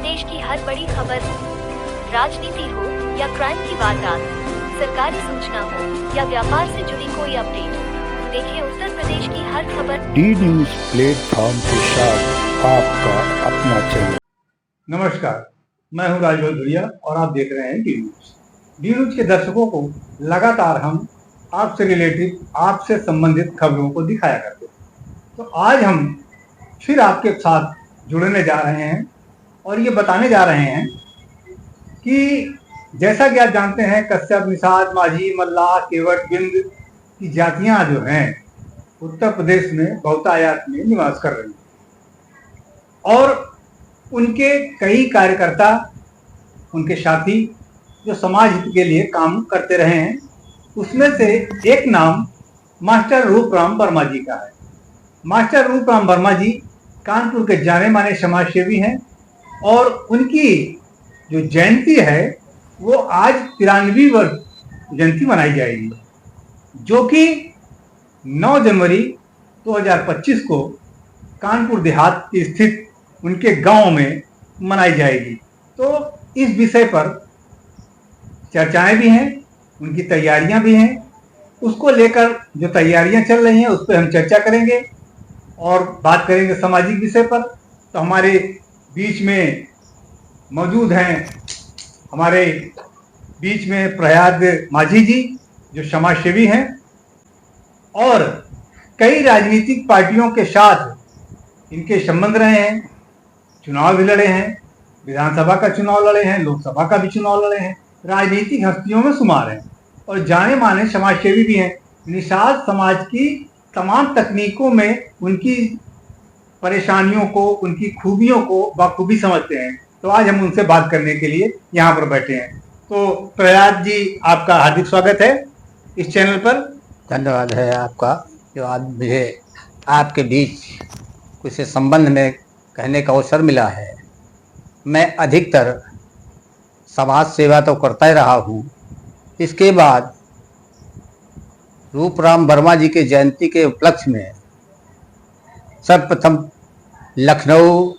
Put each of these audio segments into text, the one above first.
प्रदेश की हर बड़ी खबर, राजनीति हो या क्राइम की वारदात, सरकारी सूचना हो या व्यापार से जुड़ी कोई अपडेट, देखिए उत्तर प्रदेश की हर खबर डी न्यूज प्लेटफॉर्म के साथ आपका अपना चैनल। नमस्कार, मैं हूं राजभर धुरिया और आप देख रहे हैं डी न्यूज। डी न्यूज के दर्शकों को लगातार हम आपसे रिलेटेड, आपसे संबंधित खबरों को दिखाया करते हैं। तो आज हम फिर आपके साथ जुड़ने जा रहे हैं और ये बताने जा रहे हैं कि जैसा कि आप जानते हैं, कश्यप, निषाद, माझी, मल्लाह, केवट, बिंद की जातियां जो हैं उत्तर प्रदेश में बहुतायत में निवास कर रही हैं और उनके कई कार्यकर्ता, उनके साथी जो समाज हित के लिए काम करते रहे हैं, उसमें से एक नाम मास्टर रूपराम वर्मा जी का है। मास्टर रूपराम वर्मा जी कानपुर के जाने माने समाज सेवी हैं और उनकी जो जयंती है वो आज 93वीं वर्ष जयंती मनाई जाएगी, जो कि 9 जनवरी 2025 को कानपुर देहात स्थित उनके गांव में मनाई जाएगी। तो इस विषय पर चर्चाएं भी हैं, उनकी तैयारियां भी हैं। उसको लेकर जो तैयारियां चल रही हैं उस पर हम चर्चा करेंगे और बात करेंगे सामाजिक विषय पर। तो हमारे बीच में मौजूद हैं, हमारे बीच में प्रयाग माझी जी जो समाज सेवी हैं और कई राजनीतिक पार्टियों के साथ इनके संबंध रहे हैं, चुनाव भी लड़े हैं, विधानसभा का चुनाव लड़े हैं, लोकसभा का भी चुनाव लड़े हैं, राजनीतिक हस्तियों में शुमार हैं और जाने माने समाज सेवी भी हैं। निषाद समाज की तमाम तकनीकों में उनकी परेशानियों को, उनकी खूबियों को बखूबी समझते हैं। तो आज हम उनसे बात करने के लिए यहाँ पर बैठे हैं। तो प्रयाग जी, आपका हार्दिक स्वागत है इस चैनल पर। धन्यवाद है आपका, जो आज मुझे आपके बीच कुछ संबंध में कहने का अवसर मिला है। मैं अधिकतर समाज सेवा तो करता ही रहा हूँ। इसके बाद रूपराम वर्मा जी के जयंती के उपलक्ष्य में सर्वप्रथम लखनऊ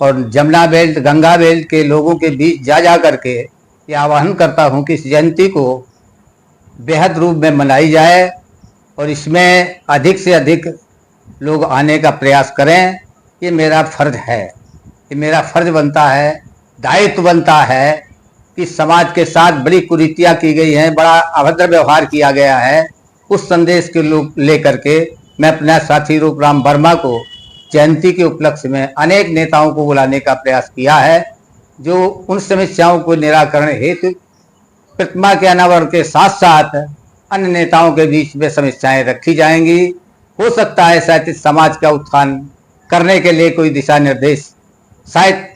और जमुना बेल्ट, गंगा बेल्ट के लोगों के बीच जा करके ये आह्वान करता हूँ कि इस जयंती को बेहद रूप में मनाई जाए और इसमें अधिक से अधिक लोग आने का प्रयास करें। ये मेरा फर्ज है, ये मेरा फर्ज बनता है, दायित्व बनता है कि समाज के साथ बड़ी कुरीतियाँ की गई हैं, बड़ा अभद्र व्यवहार किया गया है। उस संदेश के लोग लेकर के मैं अपना साथी रूपराम वर्मा को जयंती के उपलक्ष्य में अनेक नेताओं को बुलाने का प्रयास किया है, जो उन समस्याओं को निराकरण हेतु प्रतिमा के अनावरण के साथ साथ अन्य नेताओं के बीच में समस्याएं रखी जाएंगी। हो सकता है शायद इस समाज का उत्थान करने के लिए कोई दिशा निर्देश शायद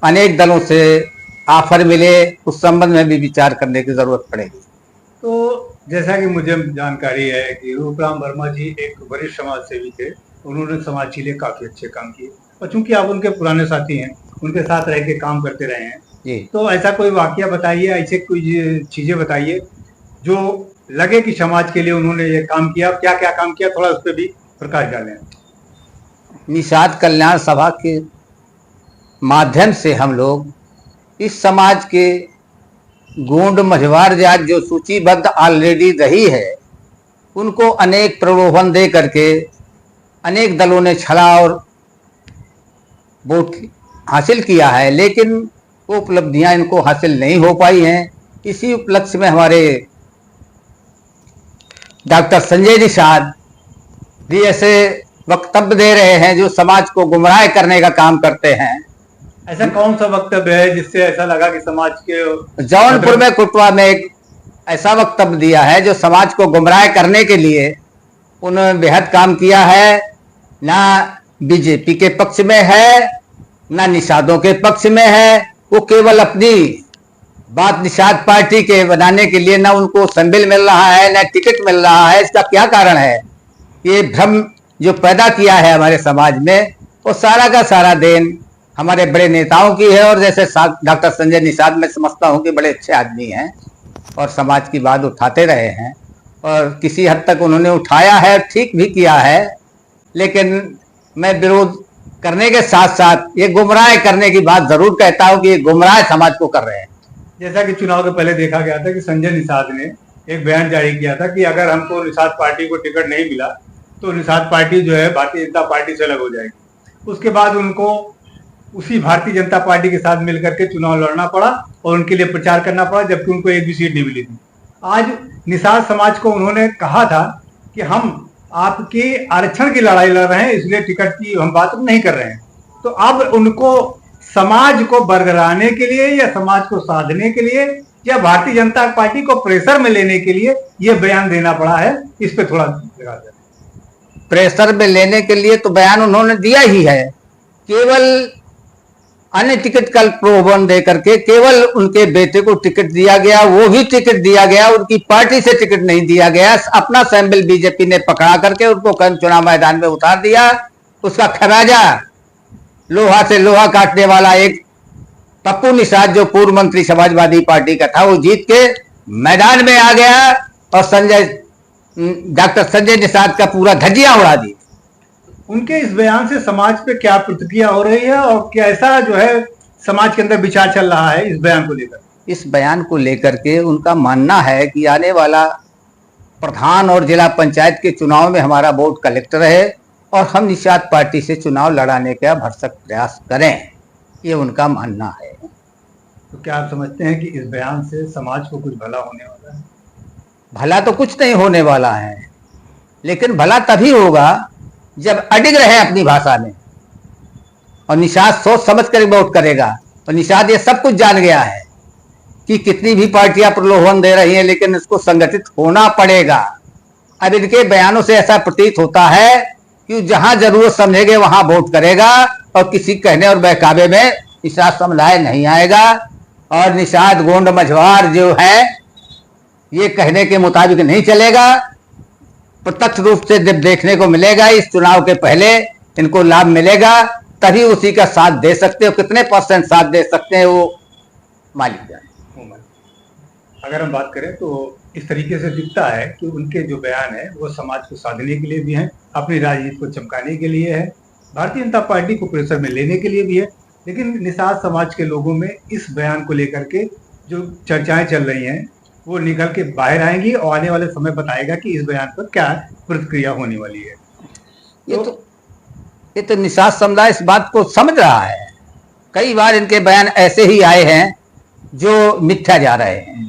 अनेक दलों से ऑफर मिले, उस संबंध में भी विचार करने की जरूरत पड़ेगी। तो जैसा कि मुझे जानकारी है कि रूपराम वर्मा जी एक वरिष्ठ समाज सेवी थे, उन्होंने समाज के लिए काफी अच्छे काम किए और चूंकि आप उनके पुराने साथी हैं, उनके साथ रह के काम करते रहे हैं जी। तो ऐसा कोई वाकया बताइए, ऐसे कोई चीजें बताइए जो लगे कि समाज के लिए उन्होंने ये काम किया। क्या क्या काम किया, थोड़ा उस पर भी प्रकाश डालें। निषाद कल्याण सभा के माध्यम से हम लोग इस समाज के गोंड मझवार जात जो सूचीबद्ध ऑलरेडी रही है, उनको अनेक प्रलोभन दे करके अनेक दलों ने छला और वोट हासिल किया है, लेकिन वो उपलब्धियां इनको हासिल नहीं हो पाई हैं। इसी उपलक्ष्य में हमारे डॉक्टर संजय निषाद भी ऐसे वक्तव्य दे रहे हैं जो समाज को गुमराह करने का काम करते हैं। ऐसा कौन सा वक्तव्य है जिससे ऐसा लगा कि समाज के? जौनपुर में कुटवा में एक ऐसा वक्तव्य दिया है जो समाज को गुमराह करने के लिए उन्होंने बेहद काम किया है। ना बीजेपी के पक्ष में है, ना निषादों के पक्ष में है। वो केवल अपनी बात निषाद पार्टी के बनाने के लिए, ना उनको संबिल मिल रहा है, ना टिकट मिल रहा है। इसका क्या कारण है? ये भ्रम जो पैदा किया है हमारे समाज में, वो सारा का सारा देन हमारे बड़े नेताओं की है। और जैसे डॉक्टर संजय निषाद, मैं समझता हूँ कि बड़े अच्छे आदमी हैं और समाज की बात उठाते रहे हैं और किसी हद तक उन्होंने उठाया है, ठीक भी किया है। लेकिन मैं विरोध करने के साथ साथ ये गुमराह करने की बात जरूर कहता हूं कि ये गुमराह समाज को कर रहे हैं। जैसा कि चुनाव के पहले देखा गया था कि संजय निषाद ने एक बयान जारी किया था कि अगर हमको निषाद पार्टी को टिकट नहीं मिला तो निषाद पार्टी जो है भारतीय जनता पार्टी से अलग हो जाएगी। उसके बाद उनको उसी भारतीय जनता पार्टी के साथ मिलकर के चुनाव लड़ना पड़ा और उनके लिए प्रचार करना पड़ा, जबकि उनको एक भी सीट नहीं मिली थी। आज निषाद समाज को उन्होंने कहा था कि हम आपके आरक्षण की लड़ाई लड़ रहे हैं, इसलिए टिकट की हम बात नहीं कर रहे हैं। तो अब उनको समाज को बरगलाने के लिए या समाज को साधने के लिए या भारतीय जनता पार्टी को प्रेशर में लेने के लिए ये बयान देना पड़ा है। इस पे थोड़ा प्रेशर में लेने के लिए तो बयान उन्होंने दिया ही है। केवल अन्य टिकट का प्रलोभन दे करके केवल उनके बेटे को टिकट दिया गया, वो भी टिकट दिया गया, उनकी पार्टी से टिकट नहीं दिया गया। अपना सैंपल बीजेपी ने पकड़ा करके उनको चुनाव मैदान में उतार दिया। उसका खराजा लोहा से लोहा काटने वाला एक पप्पू निषाद जो पूर्व मंत्री समाजवादी पार्टी का था, वो जीत के मैदान में आ गया और डॉक्टर संजय निषाद का पूरा धज्जियां उड़ा दी। उनके इस बयान से समाज पे क्या प्रतिक्रिया हो रही है और कैसा जो है समाज के अंदर विचार चल रहा है इस बयान को लेकर? इस बयान को लेकर के उनका मानना है कि आने वाला प्रधान और जिला पंचायत के चुनाव में हमारा वोट कलेक्टर है और हम निषाद पार्टी से चुनाव लड़ाने का भरसक प्रयास करें, ये उनका मानना है। तो क्या आप समझते हैं कि इस बयान से समाज को कुछ भला होने वाला है? भला तो कुछ नहीं होने वाला है, लेकिन भला तभी होगा जब अडिग रहे अपनी भाषा में। और निषाद सोच समझ कर वोट करेगा। और निषाद ये सब कुछ जान गया है कि कितनी भी पार्टियां प्रलोभन दे रही हैं, लेकिन इसको संगठित होना पड़ेगा। अब इनके बयानों से ऐसा प्रतीत होता है कि जहां जरूरत समझेंगे वहां वोट करेगा और किसी कहने और बहकावे में निषाद समझाए नहीं आएगा। और निषाद गोंड मझवार जो है ये कहने के मुताबिक नहीं चलेगा। प्रत्यक्ष रूप से जब देखने को मिलेगा इस चुनाव के पहले इनको लाभ मिलेगा, तभी उसी का साथ दे सकते हो। कितने % साथ दे सकते हैं वो मालिक जाने। अगर हम बात करें तो इस तरीके से दिखता है कि उनके जो बयान है वो समाज को साधने के लिए भी हैं, अपनी राजनीति को चमकाने के लिए है, भारतीय जनता पार्टी को प्रेशर में लेने के लिए भी है। लेकिन निषाद समाज के लोगों में इस बयान को लेकर के जो चर्चाएं चल रही हैं वो निकल के बाहर आएंगी और आने वाले समय बताएगा कि इस बयान पर क्या प्रतिक्रिया होने वाली है। ये तो निषाद समुदाय इस बात को समझ रहा है। कई बार इनके बयान ऐसे ही आए हैं जो मिथ्या जा रहे हैं।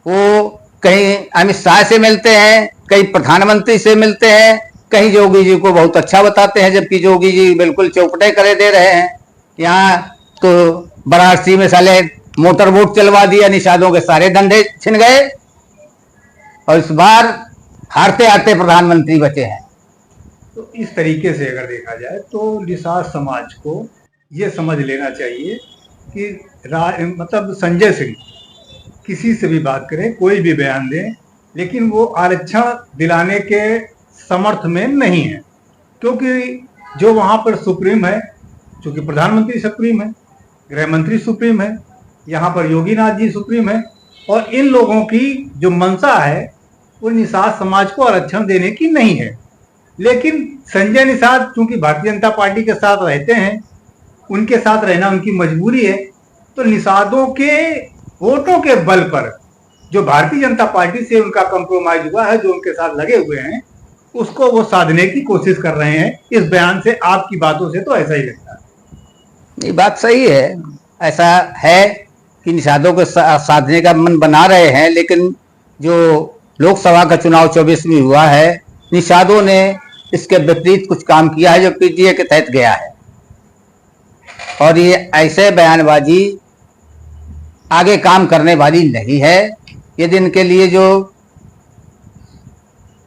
वो कहीं अमित शाह से मिलते हैं, कहीं प्रधानमंत्री से मिलते हैं, कहीं योगी जी को बहुत अच्छा बताते हैं, जबकि योगी जी बिल्कुल चौपटे करे दे रहे हैं। यहाँ तो वाराणसी में साले मोटर बोट चलवा दिया, निषादों के सारे धंधे छिन गए और इस बार हारते हारते प्रधानमंत्री बचे हैं। तो इस तरीके से अगर देखा जाए तो निषाद समाज को ये समझ लेना चाहिए कि मतलब संजय सिंह किसी से भी बात करें, कोई भी बयान दें, लेकिन वो आरक्षण दिलाने के समर्थ में नहीं है। क्योंकि जो वहां पर सुप्रीम है, चूंकि प्रधानमंत्री सुप्रीम है, गृह मंत्री सुप्रीम है, यहाँ पर योगीनाथ जी सुप्रीम है और इन लोगों की जो मंशा है वो निषाद समाज को आरक्षण देने की नहीं है। लेकिन संजय निषाद चूंकि भारतीय जनता पार्टी के साथ रहते हैं, उनके साथ रहना उनकी मजबूरी है, तो निषादों के वोटों के बल पर जो भारतीय जनता पार्टी से उनका कंप्रोमाइज हुआ है, जो उनके साथ लगे हुए हैं, उसको वो साधने की कोशिश कर रहे हैं। इस बयान से, आपकी बातों से तो ऐसा ही लगता है। ये बात सही है, ऐसा है कि निषादों को साधने का मन बना रहे हैं। लेकिन जो लोकसभा का चुनाव 24 में हुआ है, निषादों ने इसके विपरीत कुछ काम किया है जो पीटीए के तहत गया है। और ये ऐसे बयानबाजी आगे काम करने वाली नहीं है। यदि इनके लिए जो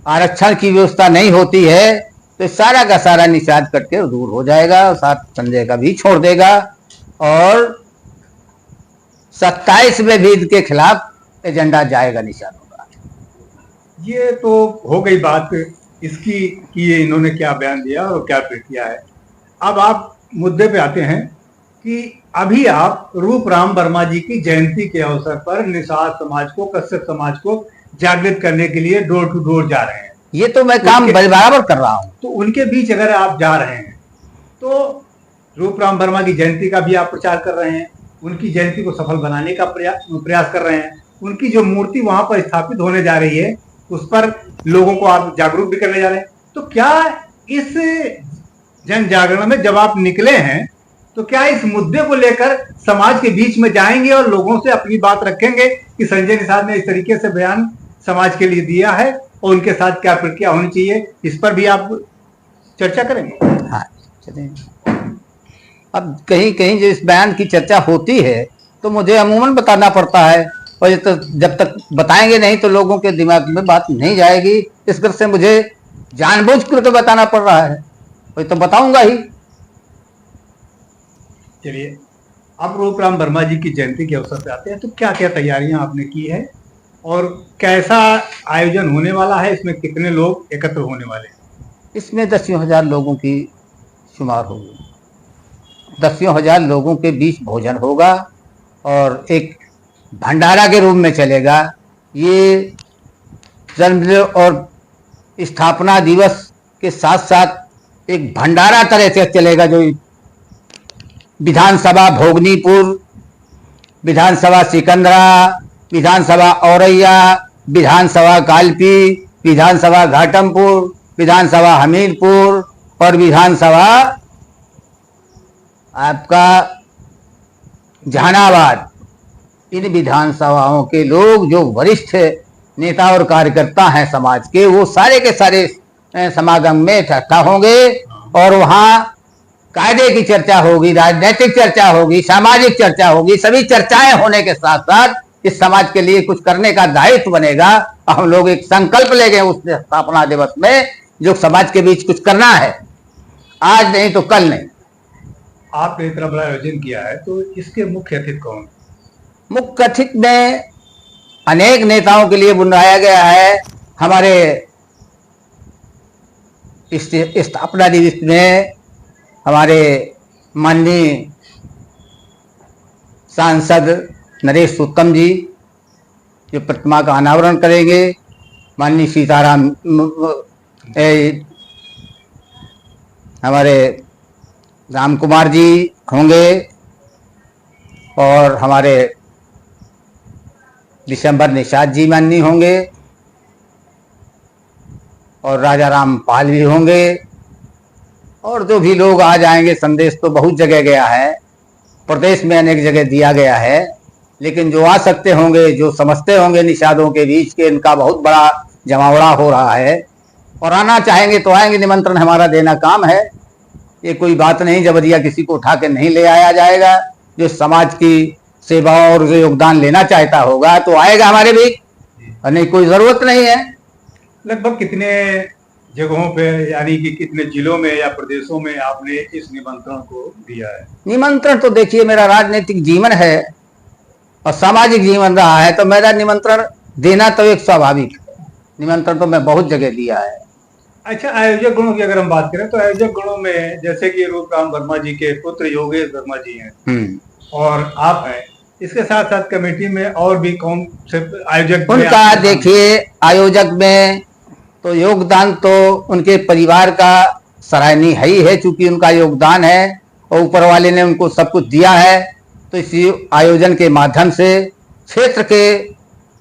आरक्षण की व्यवस्था नहीं होती है तो सारा का सारा निषाद करके दूर हो जाएगा और साथ संजय का भी छोड़ देगा और 27 में भी इनके खिलाफ एजेंडा जाएगा निषादों का। ये तो हो गई बात इसकी कि ये इन्होंने क्या बयान दिया और क्या किया है। अब आप मुद्दे पे आते हैं कि अभी आप रूपराम वर्मा जी की जयंती के अवसर पर निषाद समाज को, कश्यप समाज को जागृत करने के लिए डोर टू डोर जा रहे हैं। ये तो मैं काम बराबर कर रहा हूं। तो उनके बीच अगर आप जा रहे हैं तो रूपराम वर्मा की जयंती का भी आप प्रचार कर रहे हैं, उनकी जयंती को सफल बनाने का प्रयास कर रहे हैं, उनकी जो मूर्ति वहां पर स्थापित होने जा रही है उस पर लोगों को आप जागरूक भी करने जा रहे हैं। तो क्या इस जन जागरण में जब आप निकले हैं तो क्या इस मुद्दे को लेकर समाज के बीच में जाएंगे और लोगों से अपनी बात रखेंगे कि संजय निषाद ने इस तरीके से बयान समाज के लिए दिया है और उनके साथ क्या प्रक्रिया होनी चाहिए, इस पर भी आप चर्चा करेंगे? हाँ, चलेंगे। अब कहीं कहीं जो इस बयान की चर्चा होती है तो मुझे अमूमन बताना पड़ता है, और ये तो जब तक बताएंगे नहीं तो लोगों के दिमाग में बात नहीं जाएगी। इस कर से मुझे जानबूझ कर बताना पड़ रहा है, वही तो बताऊंगा ही। चलिए, अब रूपराम वर्मा जी की जयंती के अवसर पे आते हैं, तो क्या क्या तैयारियां आपने की है और कैसा आयोजन होने वाला है, इसमें कितने लोग एकत्र होने वाले हैं? इसमें 10,000 लोगों की शुमार होगी, 10,000 लोगों के बीच भोजन होगा और एक भंडारा के रूप में चलेगा। ये जन्मदिन और स्थापना दिवस के साथ साथ एक भंडारा तरह से चलेगा, जो विधानसभा भोगनीपुर, विधानसभा सिकंदरा, विधानसभा औरैया, विधानसभा कालपी, विधानसभा घाटमपुर, विधानसभा हमीरपुर और विधानसभा आपका जहानाबाद, इन विधानसभाओं के लोग जो वरिष्ठ नेता और कार्यकर्ता हैं समाज के, वो सारे के सारे समागम में इकट्ठा होंगे और वहां कायदे की चर्चा होगी, राजनीतिक चर्चा होगी, सामाजिक चर्चा होगी। सभी चर्चाएं होने के साथ साथ इस समाज के लिए कुछ करने का दायित्व बनेगा। हम लोग एक संकल्प ले गए उस स्थापना दिवस में, जो समाज के बीच कुछ करना है, आज नहीं तो कल नहीं। आपने इतना बड़ा आयोजन किया है, तो इसके मुख्य अतिथि कौन? मुख्य अतिथि में अनेक नेताओं के लिए बुलाया गया है। हमारे इस स्थापना दिवस में हमारे माननीय सांसद नरेश उत्तम जी जो प्रतिमा का अनावरण करेंगे, माननीय सीताराम हमारे राम कुमार जी होंगे और हमारे दिसंबर निषाद जी माननीय होंगे और राजा राम पाल भी होंगे और जो भी लोग आ जाएंगे। संदेश तो बहुत जगह गया है, प्रदेश में अनेक जगह दिया गया है, लेकिन जो आ सकते होंगे, जो समझते होंगे निषादों के बीच के इनका बहुत बड़ा जमावड़ा हो रहा है और आना चाहेंगे तो आएंगे। निमंत्रण हमारा देना काम है, ये कोई बात नहीं, जबरिया किसी को उठा के नहीं ले आया जाएगा। जो समाज की सेवा और जो योगदान लेना चाहता होगा तो आएगा हमारे बीच, और नहीं कोई जरूरत नहीं है। लगभग कितने जगहों पे, यानी कि कितने जिलों में या प्रदेशों में आपने इस निमंत्रण को दिया है? निमंत्रण तो देखिए, मेरा राजनीतिक जीवन है और सामाजिक जीवन रहा है, तो मेरा निमंत्रण देना तो एक स्वाभाविक है। निमंत्रण तो मैं बहुत जगह दिया है। अच्छा, आयोजक गणों की अगर हम बात करें तो आयोजक गणों में जैसे कि रूपराम वर्मा जी के पुत्र योगेश वर्मा जी हैं और आप हैं, इसके साथ साथ कमेटी में और भी कौन से आयोजक? उनका देखिए, आयोजक में तो योगदान तो उनके परिवार का सराहनीय है ही है, चूंकि उनका योगदान है और ऊपर वाले ने उनको सब कुछ दिया है। तो इसी आयोजन के माध्यम से क्षेत्र के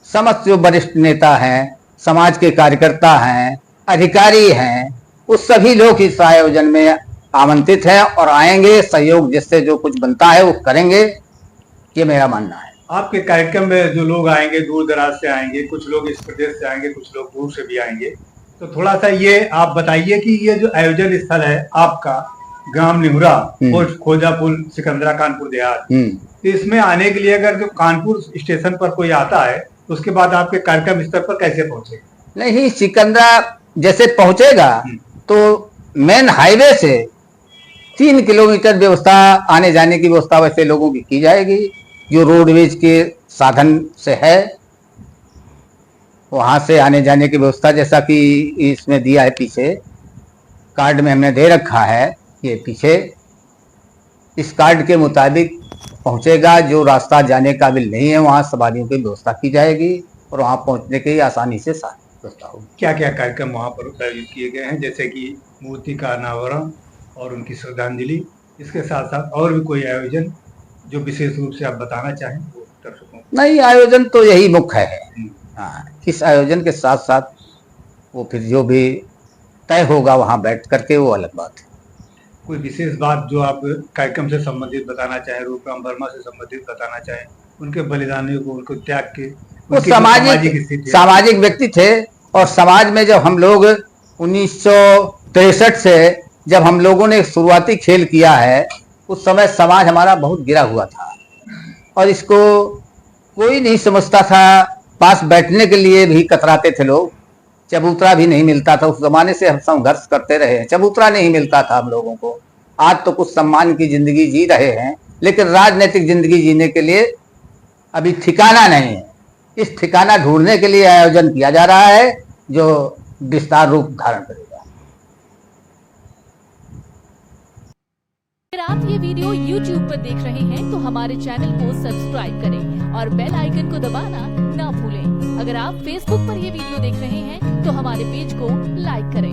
समस्त जो वरिष्ठ नेता हैं, समाज के कार्यकर्ता हैं, अधिकारी हैं, उस सभी लोग इस आयोजन में आमंत्रित हैं और आएंगे। सहयोग जिससे जो कुछ बनता है वो करेंगे, ये मेरा मानना है। आपके कार्यक्रम में जो लोग आएंगे दूर दराज से आएंगे, कुछ लोग इस प्रदेश से आएंगे, कुछ लोग दूर से भी आएंगे, तो थोड़ा सा ये आप बताइए कि ये जो आयोजन स्थल है आपका ग्राम निहुरा, पोस्ट खोजापुल, सिकंदरा, कानपुर देहात, तो इसमें आने के लिए अगर जो कानपुर स्टेशन पर कोई आता है तो उसके बाद आपके कार्यक्रम स्थल पर कैसे पहुंचेगा? नहीं, सिकंदरा जैसे पहुंचेगा तो मेन हाईवे से 3 किलोमीटर व्यवस्था, आने जाने की व्यवस्था वैसे लोगों की जाएगी, जो रोडवेज के साधन से है, वहां से आने जाने की व्यवस्था जैसा कि इसमें दिया है, पीछे कार्ड में हमने दे रखा है, ये पीछे इस कार्ड के मुताबिक पहुंचेगा। जो रास्ता जाने काबिल नहीं है वहां सवारियों की व्यवस्था की जाएगी और वहां पहुंचने की आसानी से व्यवस्था होगी। क्या क्या कार्यक्रम वहां पर आयोजित किए गए हैं, जैसे कि मूर्ति का अनावरण और उनकी श्रद्धांजलि, इसके साथ साथ और भी कोई आयोजन जो विशेष रूप से आप बताना चाहें वो दर्शकों को? नहीं, आयोजन तो यही मुख्य है। हम्म। हाँ, इस आयोजन के साथ साथ वो फिर जो भी तय होगा वहाँ बैठ करके, वो अलग बात है। कोई विशेष बात जो आप कार्यक्रम से संबंधित बताना चाहें, रूपराम वर्मा से संबंधित बताना चाहें, उनके बलिदानियों को, उनको त्याग के, वो उनकी जो सामाजिक स्थिति है। सामाजिक व्यक्ति थे, और समाज में जब हम लोग 1963 से जब हम लोगों ने शुरुआती खेल किया है, उस समय समाज हमारा बहुत गिरा हुआ था और इसको कोई नहीं समझता था। पास बैठने के लिए भी कतराते थे लोग, चबूतरा भी नहीं मिलता था। उस जमाने से हम संघर्ष करते रहे हैं, चबूतरा नहीं मिलता था हम लोगों को। आज तो कुछ सम्मान की जिंदगी जी रहे हैं, लेकिन राजनीतिक जिंदगी जीने के लिए अभी ठिकाना नहीं है। इस ठिकाना ढूंढने के लिए आयोजन किया जा रहा है, जो विस्तार रूप धारण करेगा। अगर आप ये वीडियो YouTube पर देख रहे हैं तो हमारे चैनल को सब्सक्राइब करें और बेल आइकन को दबाना ना भूलें। अगर आप Facebook पर ये वीडियो देख रहे हैं तो हमारे पेज को लाइक करें।